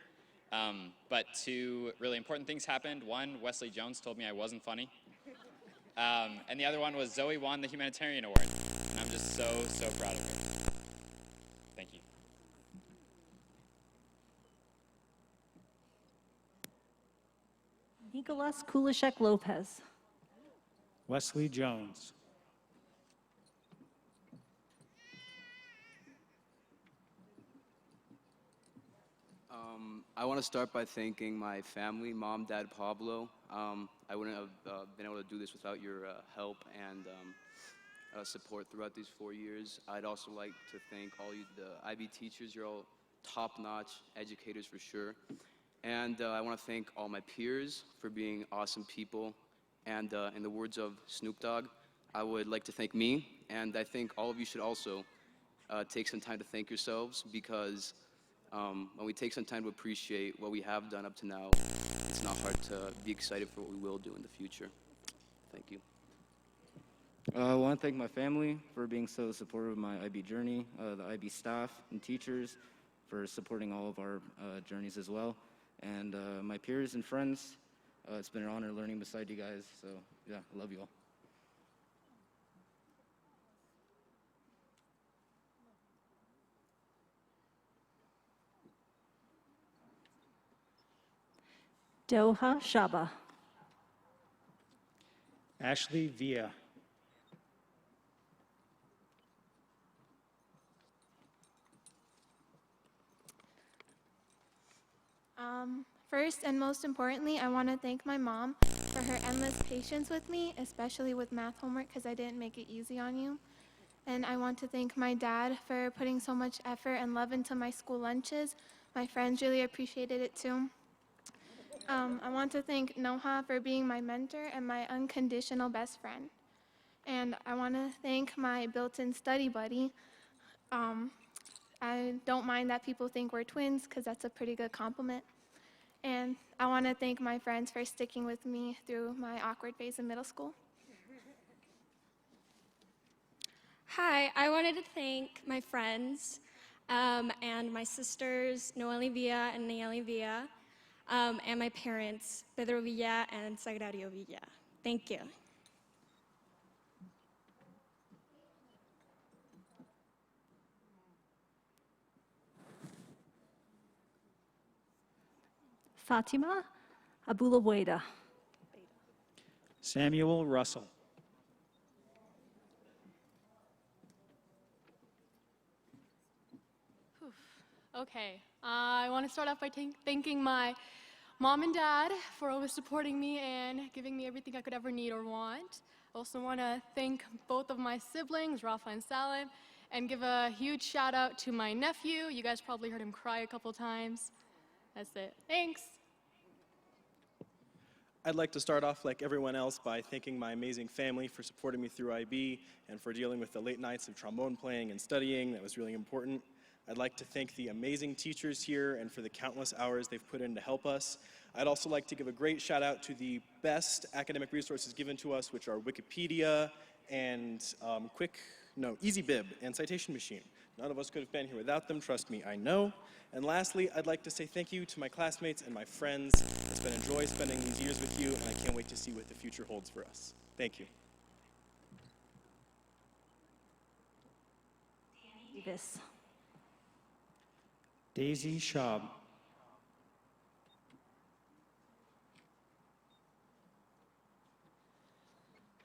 but two really important things happened. One, Wesley Jones told me I wasn't funny, and the other one was Zoe won the Humanitarian Award, and I'm just so proud of her. Thank you. Nicolas Kulishek Lopez. Wesley Jones. I want to start by thanking my family, Mom, Dad, Pablo. I wouldn't have been able to do this without your help and support throughout these 4 years. I'd also like to thank all you, the IB teachers. You're all top-notch educators for sure. And I want to thank all my peers for being awesome people. And in the words of Snoop Dogg, I would like to thank me. And I think all of you should also take some time to thank yourselves, because when we take some time to appreciate what we have done up to now, it's not hard to be excited for what we will do in the future. Thank you. I want to thank my family for being so supportive of my IB journey, the IB staff and teachers for supporting all of our journeys as well, and my peers and friends. It's been an honor learning beside you guys, so yeah, I love you all. Doha Shaba. Ashley Villa. First and most importantly, I want to thank my mom for her endless patience with me, especially with math homework because I didn't make it easy on you. And I want to thank my dad for putting so much effort and love into my school lunches. My friends really appreciated it too. I want to thank Noha for being my mentor and my unconditional best friend. And I want to thank my built-in study buddy. I don't mind that people think we're twins because that's a pretty good compliment. And I want to thank my friends for sticking with me through my awkward phase in middle school. Hi, I wanted to thank my friends and my sisters, Noeli Villa and Nayeli Villa, and my parents, Pedro Villa and Sagrario Villa. Thank you. Fatima Abulabueda. Samuel Russell. Okay, I want to start off by thanking my mom and dad for always supporting me and giving me everything I could ever need or want. I also want to thank both of my siblings, Rafa and Salim, and give a huge shout out to my nephew. You guys probably heard him cry a couple times. That's it. Thanks. I'd like to start off like everyone else by thanking my amazing family for supporting me through IB and for dealing with the late nights of trombone playing and studying. That was really important. I'd like to thank the amazing teachers here and for the countless hours they've put in to help us. I'd also like to give a great shout out to the best academic resources given to us, which are Wikipedia and EasyBib and Citation Machine. None of us could have been here without them, trust me, I know. And lastly, I'd like to say thank you to my classmates and my friends. It's been a joy spending these years with you, and I can't wait to see what the future holds for us. Thank you. Davis. Daisy Schaub.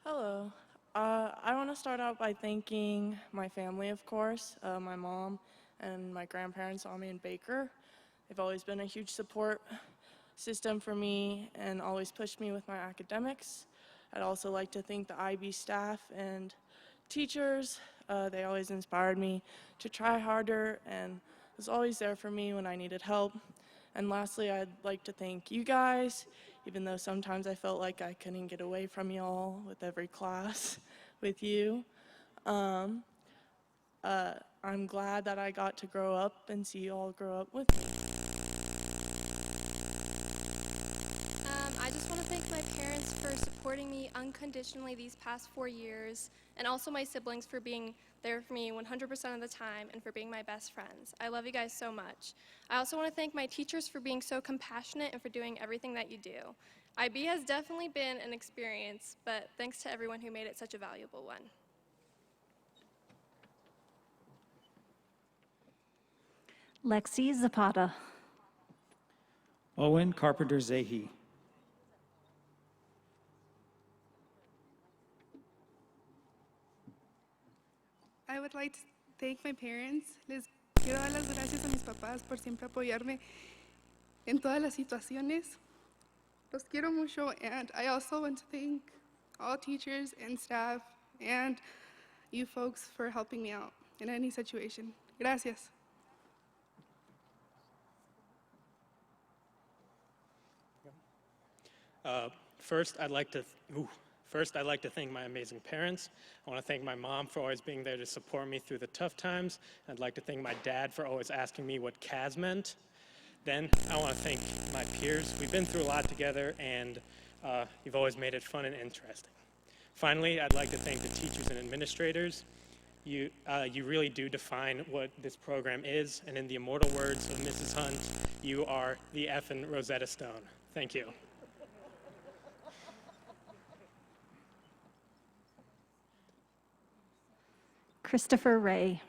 Hello. I want to start out by thanking my family, of course, my mom and my grandparents, Ami and Baker. They've always been a huge support system for me and always pushed me with my academics. I'd also like to thank the IB staff and teachers. They always inspired me to try harder and was always there for me when I needed help. And lastly, I'd like to thank you guys, even though sometimes I felt like I couldn't get away from y'all with every class with you. I'm glad that I got to grow up and see you all grow up with me. I just want to thank my parents for supporting me unconditionally these past 4 years, and also my siblings for being there for me 100% of the time and for being my best friends. I love you guys so much. I also want to thank my teachers for being so compassionate and for doing everything that you do. IB has definitely been an experience, but thanks to everyone who made it such a valuable one. Lexi Zapata. Owen Carpenter Zahi. I would like to thank my parents. Les quiero dar las gracias a mis papás por siempre apoyarme en todas las situaciones. Los quiero mucho, and I also want to thank all teachers and staff and you folks for helping me out in any situation. Gracias. First, I'd like to thank my amazing parents. I want to thank my mom for always being there to support me through the tough times. I'd like to thank my dad for always asking me what CAS meant. Then I want to thank my peers. We've been through a lot together, and you've always made it fun and interesting. Finally, I'd like to thank the teachers and administrators. You really do define what this program is, and in the immortal words of Mrs. Hunt, you are the effing Rosetta Stone. Thank you. Christopher Ray.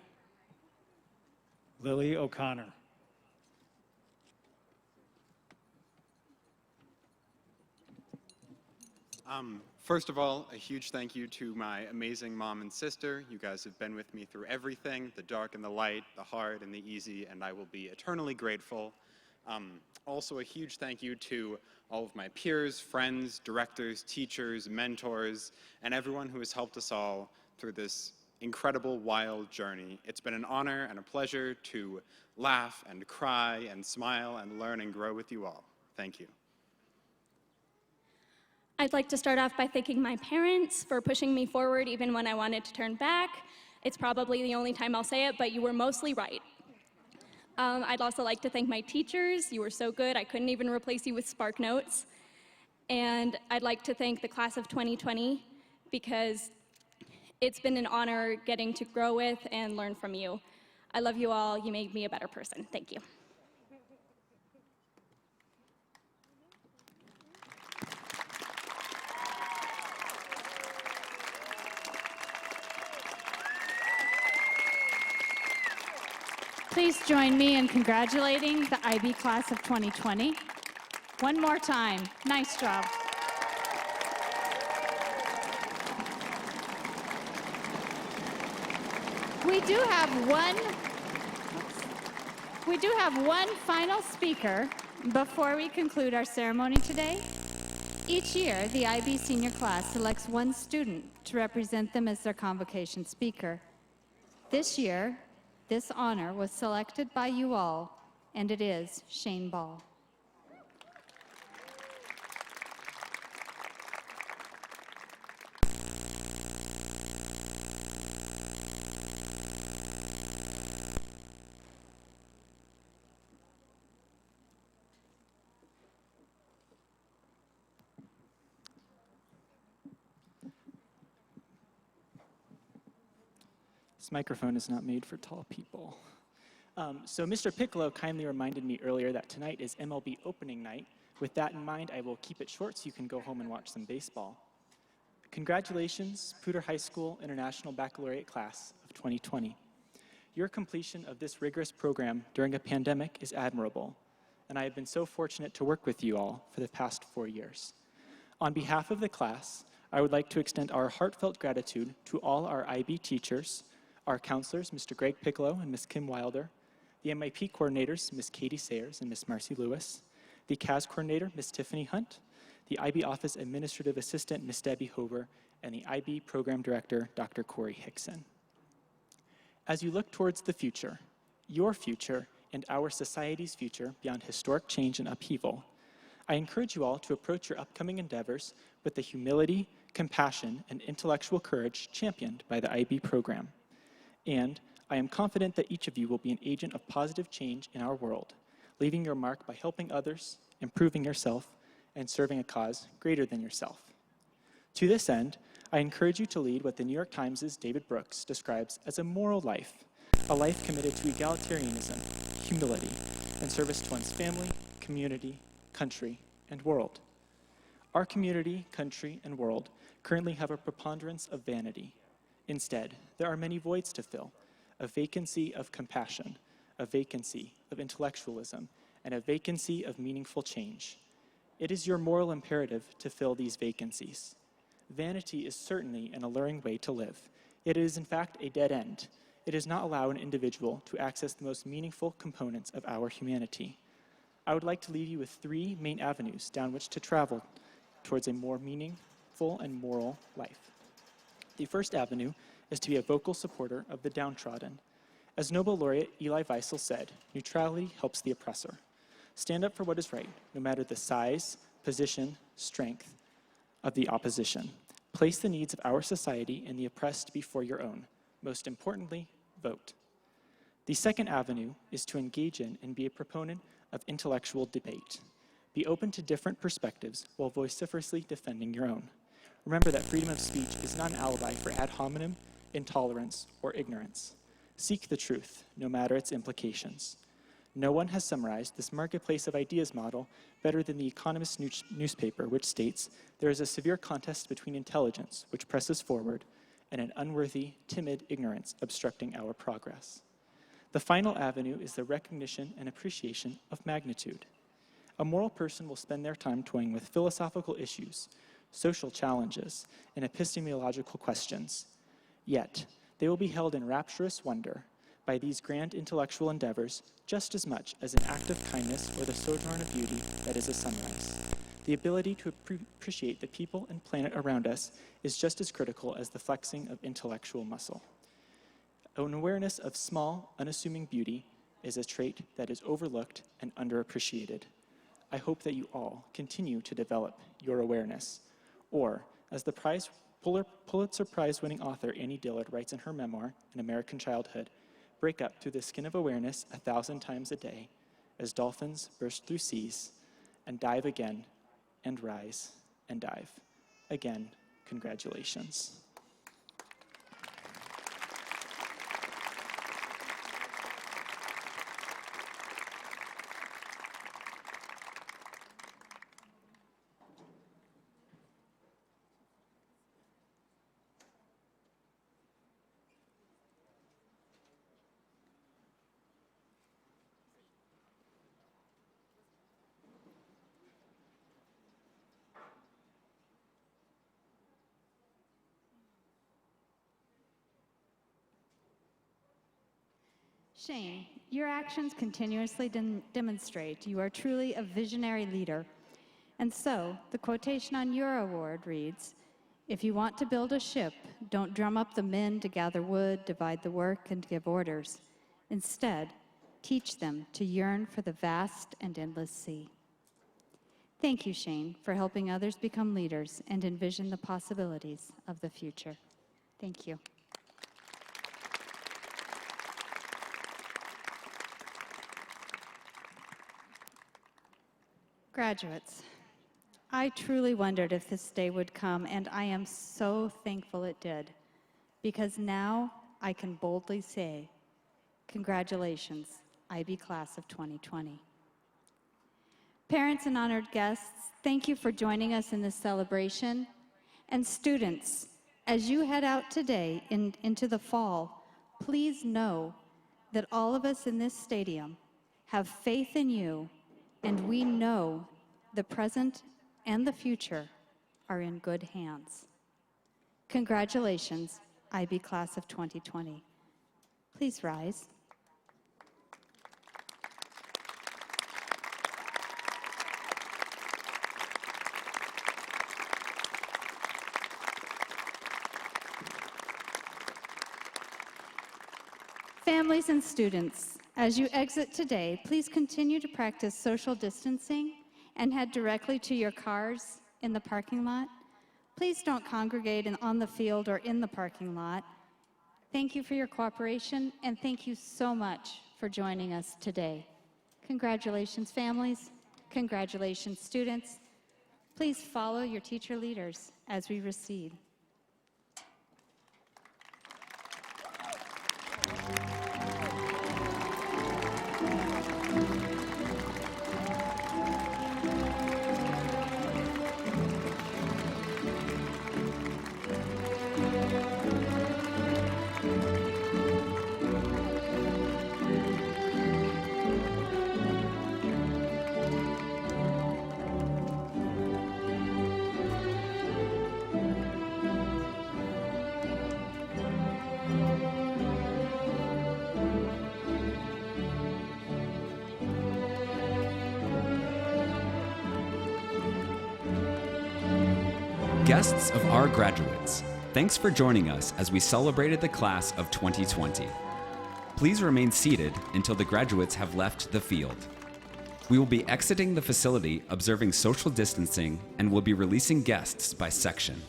Lily O'Connor. First of all, a huge thank you to my amazing mom and sister. You guys have been with me through everything, the dark and the light, the hard and the easy, and I will be eternally grateful. Also a huge thank you to all of my peers, friends, directors, teachers, mentors, and everyone who has helped us all through this incredible, wild journey. It's been an honor and a pleasure to laugh and cry and smile and learn and grow with you all. Thank you. I'd like to start off by thanking my parents for pushing me forward even when I wanted to turn back. It's probably the only time I'll say it, but you were mostly right. I'd also like to thank my teachers. You were so good, I couldn't even replace you with Spark Notes. And I'd like to thank the class of 2020 because it's been an honor getting to grow with and learn from you. I love you all. You made me a better person. Thank you. Please join me in congratulating the IB class of 2020. One more time. Nice job. We do have one final speaker before we conclude our ceremony today. Each year, the IB senior class selects one student to represent them as their convocation speaker. This year, this honor was selected by you all, and it is Shane Ball. This microphone is not made for tall people. So Mr. Piccolo kindly reminded me earlier that tonight is MLB opening night. With that in mind, I will keep it short so you can go home and watch some baseball. Congratulations, Poudre High School International Baccalaureate Class of 2020. Your completion of this rigorous program during a pandemic is admirable, and I have been so fortunate to work with you all for the past 4 years. On behalf of the class, I would like to extend our heartfelt gratitude to all our IB teachers, our counselors, Mr. Greg Piccolo and Ms. Kim Wilder, the MIP coordinators, Ms. Katie Sayers and Ms. Marcy Lewis, the CAS coordinator, Ms. Tiffany Hunt, the IB office administrative assistant, Ms. Debbie Hover, and the IB program director, Dr. Corey Hickson. As you look towards the future, your future and our society's future beyond historic change and upheaval, I encourage you all to approach your upcoming endeavors with the humility, compassion, and intellectual courage championed by the IB program. And I am confident that each of you will be an agent of positive change in our world, leaving your mark by helping others, improving yourself, and serving a cause greater than yourself. To this end, I encourage you to lead what the New York Times' David Brooks describes as a moral life, a life committed to egalitarianism, humility, and service to one's family, community, country, and world. Our community, country, and world currently have a preponderance of vanity. Instead, there are many voids to fill, a vacancy of compassion, a vacancy of intellectualism, and a vacancy of meaningful change. It is your moral imperative to fill these vacancies. Vanity is certainly an alluring way to live. It is, in fact, a dead end. It does not allow an individual to access the most meaningful components of our humanity. I would like to leave you with 3 main avenues down which to travel towards a more meaningful and moral life. The first avenue is to be a vocal supporter of the downtrodden. As Nobel laureate Elie Wiesel said, neutrality helps the oppressor. Stand up for what is right, no matter the size, position, strength of the opposition. Place the needs of our society and the oppressed before your own. Most importantly, vote. The second avenue is to engage in and be a proponent of intellectual debate. Be open to different perspectives while vociferously defending your own. Remember that freedom of speech is not an alibi for ad hominem, intolerance, or ignorance. Seek the truth, no matter its implications. No one has summarized this marketplace of ideas model better than the Economist newspaper, which states, there is a severe contest between intelligence, which presses forward, and an unworthy, timid ignorance obstructing our progress. The final avenue is the recognition and appreciation of magnitude. A moral person will spend their time toying with philosophical issues, social challenges, and epistemological questions. Yet, they will be held in rapturous wonder by these grand intellectual endeavors just as much as an act of kindness or the sojourn of beauty that is a sunrise. The ability to appreciate the people and planet around us is just as critical as the flexing of intellectual muscle. An awareness of small, unassuming beauty is a trait that is overlooked and underappreciated. I hope that you all continue to develop your awareness, or, as the Pulitzer Prize-winning author Annie Dillard writes in her memoir, An American Childhood, break up through the skin of awareness 1,000 times a day as dolphins burst through seas and dive again and rise and dive. Again, congratulations. Shane, your actions continuously demonstrate you are truly a visionary leader. And so, the quotation on your award reads, "If you want to build a ship, don't drum up the men to gather wood, divide the work, and give orders. Instead, teach them to yearn for the vast and endless sea." Thank you, Shane, for helping others become leaders and envision the possibilities of the future. Thank you. Graduates, I truly wondered if this day would come, and I am so thankful it did, because now I can boldly say, congratulations, IB Class of 2020. Parents and honored guests, thank you for joining us in this celebration. And students, as you head out today into the fall, please know that all of us in this stadium have faith in you, and we know the present and the future are in good hands. Congratulations, IB Class of 2020. Please rise. Families and students, as you exit today, please continue to practice social distancing and head directly to your cars in the parking lot. Please don't congregate on the field or in the parking lot. Thank you for your cooperation, and thank you so much for joining us today. Congratulations, families. Congratulations, students. Please follow your teacher leaders as we recede. Guests of our graduates, thanks for joining us as we celebrated the class of 2020. Please remain seated until the graduates have left the field. We will be exiting the facility observing social distancing and will be releasing guests by section.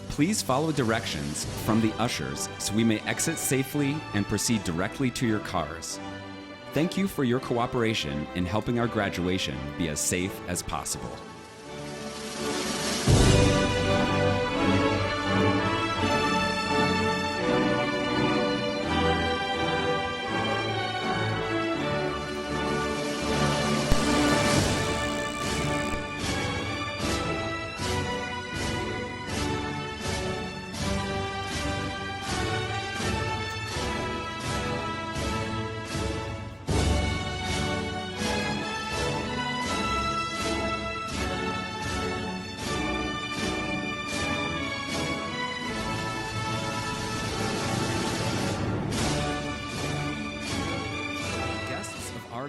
Please follow directions from the ushers so we may exit safely and proceed directly to your cars. Thank you for your cooperation in helping our graduation be as safe as possible.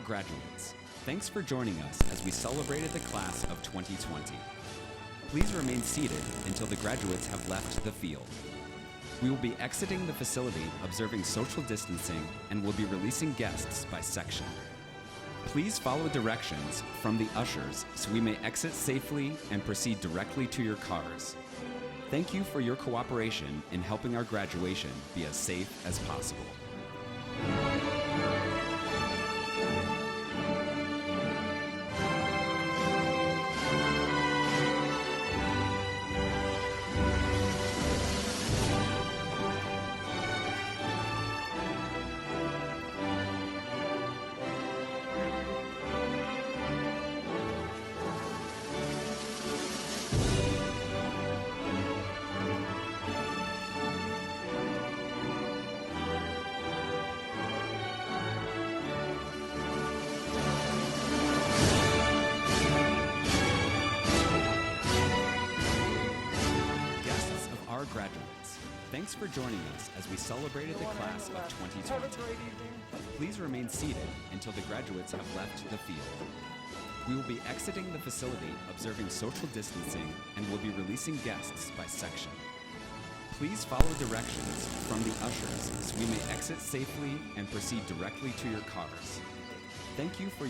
graduates, thanks for joining us as we celebrated the class of 2020. Please remain seated until the graduates have left the field. We will be exiting the facility observing social distancing and will be releasing guests by section. Please follow directions from the ushers so we may exit safely and proceed directly to your cars. Thank you for your cooperation in helping our graduation be as safe as possible. Graduates, thanks for joining us as we celebrated the class of 2020. Please remain seated until the graduates have left the field. We will be exiting the facility observing social distancing and will be releasing guests by section. Please follow directions from the ushers so we may exit safely and proceed directly to your cars. Thank you for